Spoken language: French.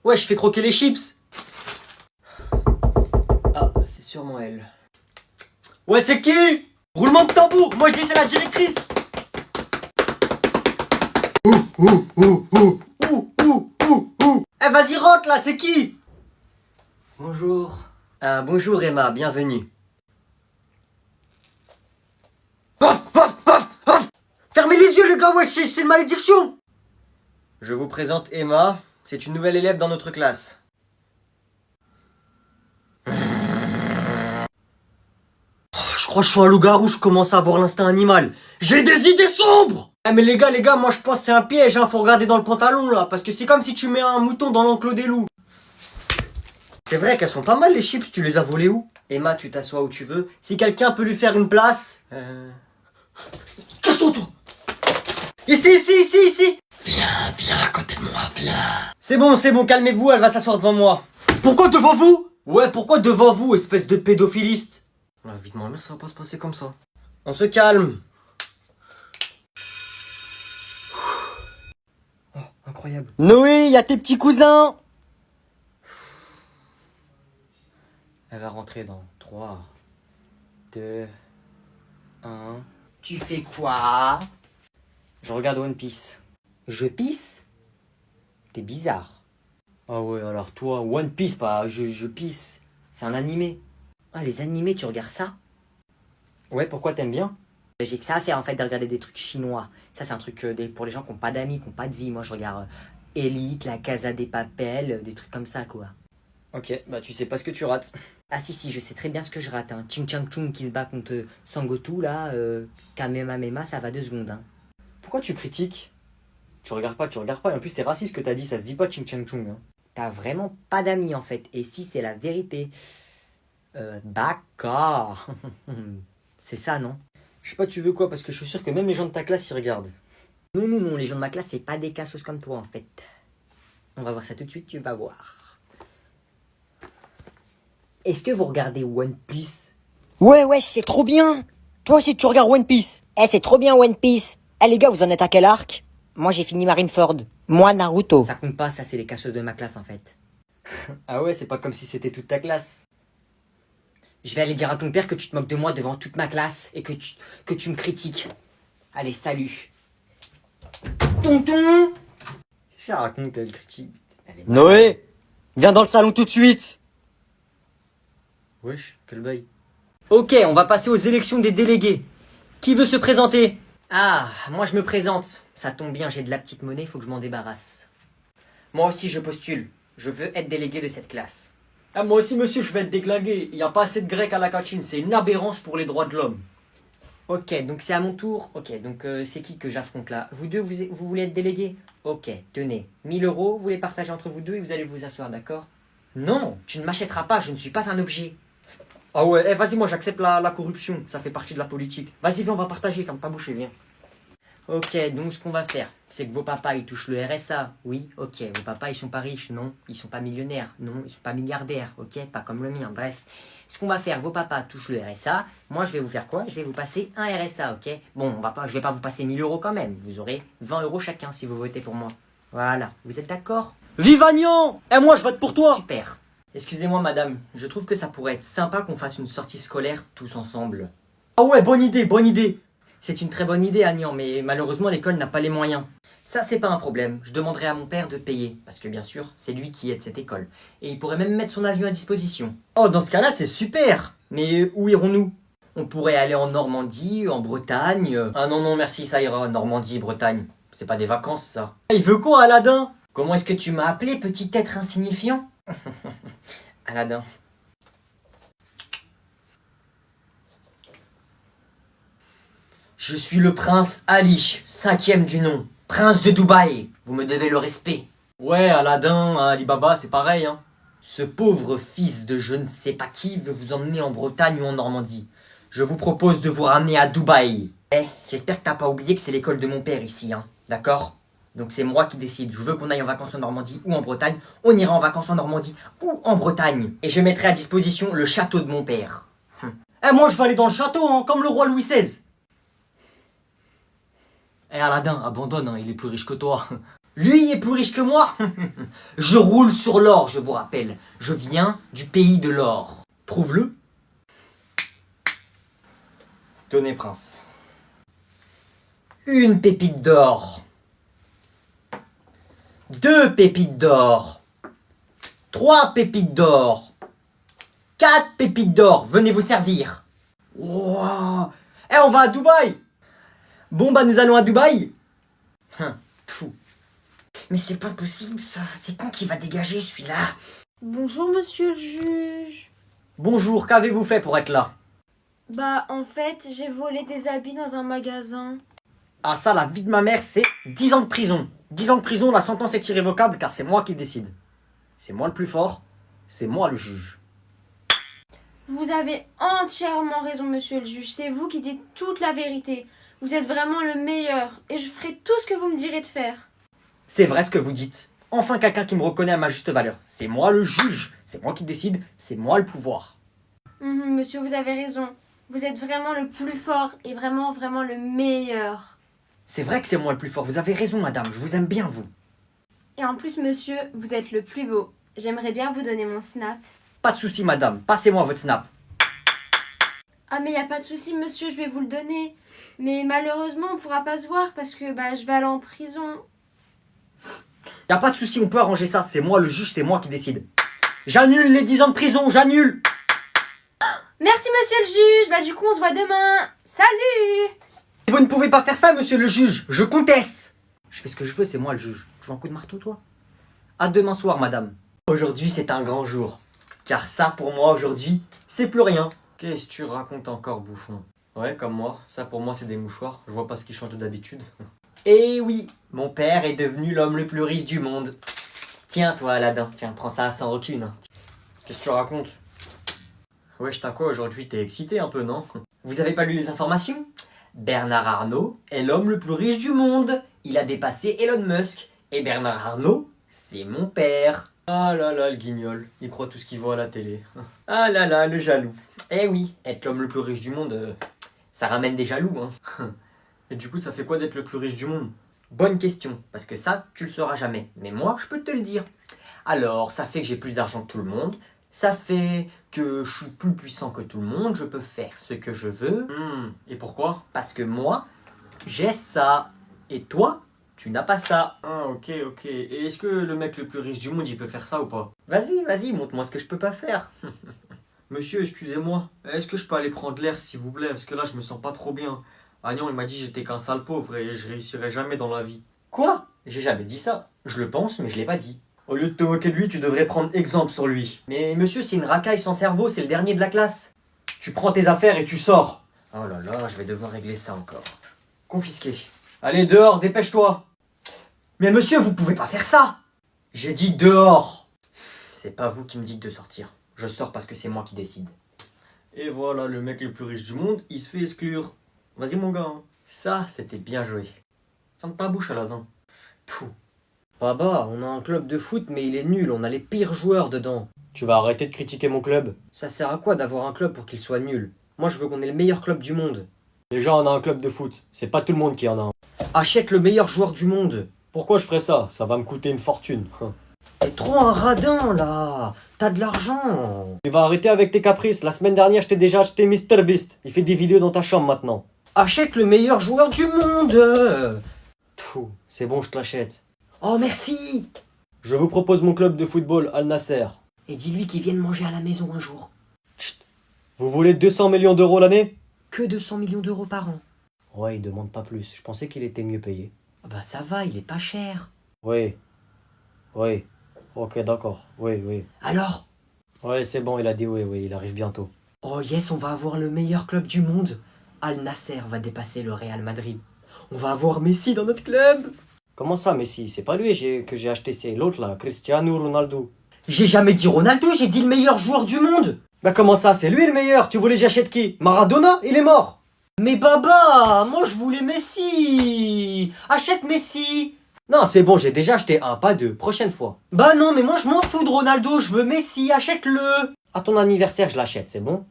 Ouais, je fais croquer les chips. Ah, c'est sûrement elle. Ouais, c'est qui? Roulement de tambour. Moi, je dis c'est la directrice. Eh, vas-y, rentre là, c'est qui? Bonjour. Ah, bonjour Emma, bienvenue. Fermez les yeux, les gars, ouais, c'est une malédiction. Je vous présente Emma, c'est une nouvelle élève dans notre classe. Je crois que je suis un loup-garou, je commence à avoir l'instinct animal. J'ai des idées sombres. Eh mais les gars, moi je pense que c'est un piège, hein, faut regarder dans le pantalon là, parce que c'est comme si tu mets un mouton dans l'enclos des loups. C'est vrai qu'elles sont pas mal les chips, tu les as volées où? Emma, tu t'assois où tu veux. Si quelqu'un peut lui faire une place... Casse-toi, toi. Ici. Viens à côté de moi, viens. C'est bon, calmez-vous, elle va s'asseoir devant moi. Pourquoi devant vous? Ouais, pourquoi devant vous, espèce de pédophiliste? La vie de ma mère, ça va pas se passer comme ça. On se calme. Oh, incroyable. Noé, y a tes petits cousins. Elle va rentrer dans 3, 2, 1. Tu fais quoi? Je regarde One Piece. Je pisse? T'es bizarre. Ah ouais, alors toi, One Piece, pas je pisse. C'est un animé. Ah, les animés, tu regardes ça? Ouais, pourquoi t'aimes bien? J'ai que ça à faire en fait de regarder des trucs chinois. Ça, c'est un truc pour les gens qui n'ont pas d'amis, qui n'ont pas de vie. Moi, je regarde Elite, La Casa des Papel, des trucs comme ça, quoi. Ok, bah tu sais pas ce que tu rates. Ah si, je sais très bien ce que je rate. Hein. Ching Chang Chung qui se bat contre Sangoku, là, Kamehameha, ça va 2 secondes. Hein. Pourquoi tu critiques? Tu regardes pas. Et en plus, c'est raciste ce que t'as dit, ça se dit pas Ching Chang Chung. Hein. T'as vraiment pas d'amis, en fait. Et si c'est la vérité... d'accord. C'est ça, non? Je sais pas, tu veux quoi? Parce que je suis sûr que même les gens de ta classe, ils regardent. Non, les gens de ma classe, c'est pas des cassos comme toi, en fait. On va voir ça tout de suite, tu vas voir. Est-ce que vous regardez One Piece? Ouais, c'est trop bien. Toi aussi, tu regardes One Piece. C'est trop bien One Piece. Les gars, vous en êtes à quel arc? Moi, j'ai fini Marineford. Moi, Naruto. Ça compte pas, ça, c'est les cassos de ma classe, en fait. Ah ouais, c'est pas comme si c'était toute ta classe. Je vais aller dire à ton père que tu te moques de moi devant toute ma classe et que tu me critiques. Allez, salut. Tonton! Qu'est-ce qu'elle raconte, elle critique? Noé, viens dans le salon tout de suite. Wesh, quel bail. Ok, on va passer aux élections des délégués. Qui veut se présenter? Ah, moi je me présente. Ça tombe bien, j'ai de la petite monnaie, il faut que je m'en débarrasse. Moi aussi je postule. Je veux être délégué de cette classe. Ah, moi aussi monsieur, je vais être déglingué. Il n'y a pas assez de grecs à la cantine, c'est une aberrance pour les droits de l'homme. Ok, donc c'est à mon tour. Ok, donc c'est qui que j'affronte là? Vous deux, vous voulez être délégué? Ok, tenez, 1000 euros, vous les partagez entre vous deux et vous allez vous asseoir, d'accord? Non, tu ne m'achèteras pas, je ne suis pas un objet. Ah ouais, vas-y, moi j'accepte la corruption, ça fait partie de la politique. Vas-y, viens, on va partager, ferme ta bouche et viens. Ok, donc ce qu'on va faire, c'est que vos papas ils touchent le RSA, oui, ok. Vos papas ils sont pas riches, non. Ils sont pas millionnaires, non. Ils sont pas milliardaires, ok. Pas comme le mien, bref. Ce qu'on va faire, vos papas touchent le RSA. Moi je vais vous faire quoi? Je vais vous passer un RSA, ok. Bon, je vais pas vous passer 1000 euros quand même. Vous aurez 20 euros chacun si vous votez pour moi. Voilà, vous êtes d'accord? Vive Agnan! Moi, je vote pour toi. Super. Excusez-moi madame, je trouve que ça pourrait être sympa qu'on fasse une sortie scolaire tous ensemble. Ah ouais, bonne idée. C'est une très bonne idée Agnan, mais malheureusement l'école n'a pas les moyens. Ça c'est pas un problème, je demanderai à mon père de payer, parce que bien sûr, c'est lui qui aide cette école. Et il pourrait même mettre son avion à disposition. Oh, dans ce cas-là, c'est super. Mais où irons-nous? On pourrait aller en Normandie, en Bretagne... Ah non, merci, ça ira, Normandie, Bretagne. C'est pas des vacances, ça. Il veut quoi, Aladdin? Comment est-ce que tu m'as appelé, petit être insignifiant? Aladdin. Je suis le prince Ali, 5e du nom. Prince de Dubaï. Vous me devez le respect. Ouais, Aladdin, Alibaba, c'est pareil, hein. Ce pauvre fils de je ne sais pas qui veut vous emmener en Bretagne ou en Normandie. Je vous propose de vous ramener à Dubaï. J'espère que t'as pas oublié que c'est l'école de mon père ici, hein. D'accord? Donc c'est moi qui décide. Je veux qu'on aille en vacances en Normandie ou en Bretagne. On ira en vacances en Normandie ou en Bretagne. Et je mettrai à disposition le château de mon père. Moi je vais aller dans le château, hein, comme le roi Louis XVI. Aladdin, abandonne, hein, il est plus riche que toi. Lui est plus riche que moi. Je roule sur l'or, je vous rappelle. Je viens du pays de l'or. Prouve-le. Tenez, prince. Une pépite d'or. 2 pépites d'or. 3 pépites d'or. 4 pépites d'or. Venez vous servir. Wow. Eh, on va à Dubaï. Bon, bah, nous allons à Dubaï. Fou. Mais c'est pas possible, ça. C'est quand qui va dégager, celui-là? Bonjour monsieur le juge. Bonjour, qu'avez-vous fait pour être là? Bah en fait j'ai volé des habits dans un magasin. Ah ça, la vie de ma mère, c'est 10 ans de prison. 10 ans de prison, la sentence est irrévocable car c'est moi qui décide. C'est moi le plus fort, c'est moi le juge. Vous avez entièrement raison monsieur le juge. C'est vous qui dites toute la vérité. Vous êtes vraiment le meilleur et je ferai tout ce que vous me direz de faire. C'est vrai ce que vous dites. Enfin quelqu'un qui me reconnaît à ma juste valeur. C'est moi le juge, c'est moi qui décide, c'est moi le pouvoir. Monsieur, vous avez raison. Vous êtes vraiment le plus fort et vraiment le meilleur. C'est vrai que c'est moi le plus fort, vous avez raison madame, je vous aime bien vous. Et en plus monsieur, vous êtes le plus beau. J'aimerais bien vous donner mon snap. Pas de souci madame, passez-moi votre snap. Ah mais y a pas de souci monsieur, je vais vous le donner. Mais malheureusement on pourra pas se voir parce que je vais aller en prison. Y a pas de souci, on peut arranger ça, c'est moi le juge, c'est moi qui décide. J'annule les 10 ans de prison, j'annule. Merci monsieur le juge, du coup on se voit demain. Salut! Vous ne pouvez pas faire ça, monsieur le juge. Je conteste. Je fais ce que je veux, c'est moi le juge. Tu veux un coup de marteau, toi? À demain soir, madame. Aujourd'hui, c'est un grand jour. Car ça, pour moi, aujourd'hui, c'est plus rien. Qu'est-ce que tu racontes encore, bouffon? Ouais, comme moi. Ça, pour moi, c'est des mouchoirs. Je vois pas ce qui change de d'habitude. Eh oui, mon père est devenu l'homme le plus riche du monde. Tiens, toi, Aladdin. Tiens, prends ça sans rancune. Hein. Qu'est-ce que tu racontes? Wesh, t'as quoi aujourd'hui? T'es excité un peu, non? Vous avez pas lu les informations? Bernard Arnault est l'homme le plus riche du monde. Il a dépassé Elon Musk. Et Bernard Arnault, c'est mon père. Ah là là, le guignol. Il croit tout ce qu'il voit à la télé. Ah là là, le jaloux. Eh oui, être l'homme le plus riche du monde, ça ramène des jaloux. Hein. Et du coup, ça fait quoi d'être le plus riche du monde? Bonne question, parce que ça, tu le sauras jamais. Mais moi, je peux te le dire. Alors, ça fait que j'ai plus d'argent que tout le monde. Ça fait que je suis plus puissant que tout le monde, je peux faire ce que je veux. Et pourquoi? Parce que moi, j'ai ça. Et toi, tu n'as pas ça. Ah, ok. Et est-ce que le mec le plus riche du monde, il peut faire ça ou pas? Vas-y, montre-moi ce que je peux pas faire. Monsieur, excusez-moi, est-ce que je peux aller prendre l'air, s'il vous plaît? Parce que là, je me sens pas trop bien. Agnon, il m'a dit que j'étais qu'un sale pauvre et je réussirai jamais dans la vie. Quoi? J'ai jamais dit ça. Je le pense, mais je l'ai pas dit. Au lieu de te moquer de lui, tu devrais prendre exemple sur lui. Mais monsieur, c'est une racaille sans cerveau, c'est le dernier de la classe. Tu prends tes affaires et tu sors. Oh là là, je vais devoir régler ça encore. Confisqué. Allez, dehors, dépêche-toi. Mais monsieur, vous pouvez pas faire ça. J'ai dit dehors. C'est pas vous qui me dites de sortir. Je sors parce que c'est moi qui décide. Et voilà, le mec le plus riche du monde, il se fait exclure. Vas-y mon gars. Hein. Ça, c'était bien joué. Ferme ta bouche, Aladdin. Tout. Baba, on a un club de foot, mais il est nul, on a les pires joueurs dedans. Tu vas arrêter de critiquer mon club? Ça sert à quoi d'avoir un club pour qu'il soit nul? Moi, je veux qu'on ait le meilleur club du monde. Déjà, on a un club de foot, c'est pas tout le monde qui en a un. Achète le meilleur joueur du monde. Pourquoi je ferais ça? Ça va me coûter une fortune. T'es trop un radin, là. T'as de l'argent. Tu vas arrêter avec tes caprices. La semaine dernière, je t'ai déjà acheté MrBeast. Il fait des vidéos dans ta chambre maintenant. Achète le meilleur joueur du monde. Pfou, c'est bon, je te l'achète. Oh merci. Je vous propose mon club de football, Al Nasser. Et dis-lui qu'il vienne manger à la maison un jour. Chut. Vous voulez 200 millions d'euros l'année? Que 200 millions d'euros par an. Ouais, il demande pas plus. Je pensais qu'il était mieux payé. Ah bah ça va, il est pas cher. Oui. Ok, d'accord. Oui. Alors? Ouais, c'est bon, il a dit oui, il arrive bientôt. Oh yes, on va avoir le meilleur club du monde. Al Nasser va dépasser le Real Madrid. On va avoir Messi dans notre club. Comment ça, Messi? C'est pas lui que j'ai acheté, c'est l'autre là, Cristiano Ronaldo. J'ai jamais dit Ronaldo, j'ai dit le meilleur joueur du monde. Bah comment ça, c'est lui le meilleur? Tu voulais que j'achète qui? Maradona? Il est mort. Mais Baba, moi je voulais Messi. Achète Messi. Non, c'est bon, j'ai déjà acheté un, pas deux, prochaine fois. Bah non, mais moi je m'en fous de Ronaldo, je veux Messi, achète-le. À ton anniversaire, je l'achète, c'est bon?